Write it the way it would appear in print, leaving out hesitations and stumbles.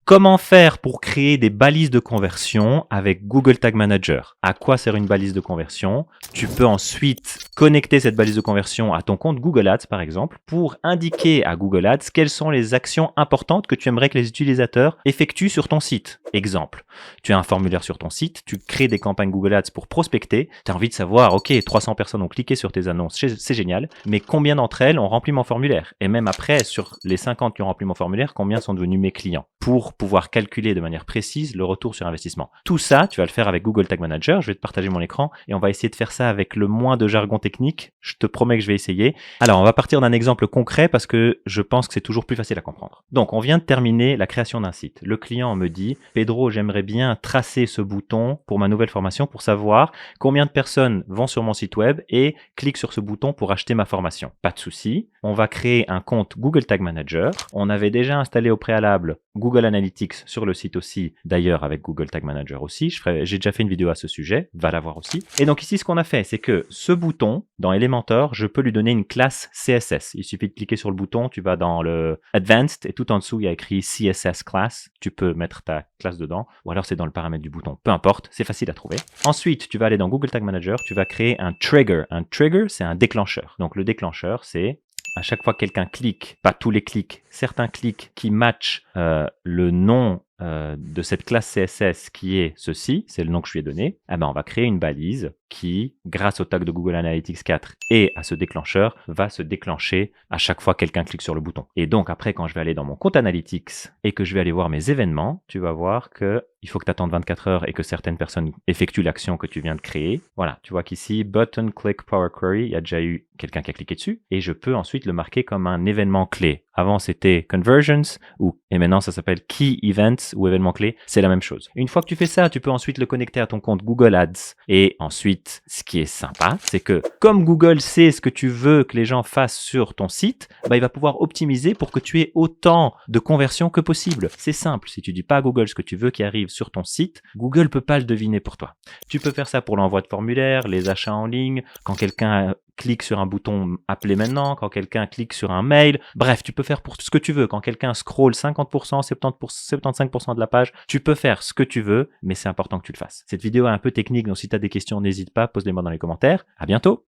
Comment faire pour créer des balises de conversion avec Google Tag Manager? À quoi sert une balise de conversion? Tu peux ensuite connecter cette balise de conversion à ton compte Google Ads, par exemple, pour indiquer à Google Ads quelles sont les actions importantes que tu aimerais que les utilisateurs effectuent sur ton site. Exemple, tu as un formulaire sur ton site, tu crées des campagnes Google Ads pour prospecter, tu as envie de savoir, ok, 300 personnes ont cliqué sur tes annonces, c'est génial, mais combien d'entre elles ont rempli mon formulaire? Et même après, sur les 50 qui ont rempli mon formulaire, combien sont devenus mes clients? Pour pouvoir calculer de manière précise le retour sur investissement. Tout ça, tu vas le faire avec Google Tag Manager. Je vais te partager mon écran et on va essayer de faire ça avec le moins de jargon technique. Je te promets que je vais essayer. Alors, on va partir d'un exemple concret parce que je pense que c'est toujours plus facile à comprendre. Donc, on vient de terminer la création d'un site. Le client me dit, Pedro, j'aimerais bien tracer ce bouton pour ma nouvelle formation pour savoir combien de personnes vont sur mon site web et cliquent sur ce bouton pour acheter ma formation. Pas de souci. On va créer un compte Google Tag Manager. On avait déjà installé au préalable Google Analytics sur le site aussi, d'ailleurs avec Google Tag Manager aussi. J'ai déjà fait une vidéo à ce sujet, va la voir aussi. Et donc ici, ce qu'on a fait, c'est que ce bouton, dans Elementor, je peux lui donner une classe CSS. Il suffit de cliquer sur le bouton, tu vas dans le Advanced et tout en dessous, il y a écrit CSS Class. Tu peux mettre ta classe dedans ou alors c'est dans le paramètre du bouton. Peu importe, c'est facile à trouver. Ensuite, tu vas aller dans Google Tag Manager, tu vas créer un trigger. Un trigger, c'est un déclencheur. Donc le déclencheur, c'est à chaque fois que quelqu'un clique, pas tous les clics, certains clics qui matchent le nom de cette classe CSS qui est ceci, c'est le nom que je lui ai donné, eh ben on va créer une balise qui, grâce au tag de Google Analytics 4 et à ce déclencheur, va se déclencher à chaque fois que quelqu'un clique sur le bouton. Et donc après, quand je vais aller dans mon compte Analytics et que je vais aller voir mes événements, tu vas voir que il faut que tu attendes 24 heures et que certaines personnes effectuent l'action que tu viens de créer. Voilà, tu vois qu'ici, button click Power Query, il y a déjà eu quelqu'un qui a cliqué dessus et je peux ensuite le marquer comme un événement clé. Avant, c'était conversions et maintenant, ça s'appelle key events ou événements clés. C'est la même chose. Une fois que tu fais ça, tu peux ensuite le connecter à ton compte Google Ads. Et ensuite, ce qui est sympa, c'est que comme Google sait ce que tu veux que les gens fassent sur ton site, bah, il va pouvoir optimiser pour que tu aies autant de conversions que possible. C'est simple. Si tu dis pas à Google ce que tu veux qui arrive sur ton site, Google peut pas le deviner pour toi. Tu peux faire ça pour l'envoi de formulaires, les achats en ligne, quand quelqu'un clique sur un bouton appeler maintenant, quand quelqu'un clique sur un mail. Bref, tu peux faire pour ce que tu veux. Quand quelqu'un scrolle 50%, 75% de la page, tu peux faire ce que tu veux, mais c'est important que tu le fasses. Cette vidéo est un peu technique, donc si tu as des questions, n'hésite pas, pose-les-moi dans les commentaires. À bientôt!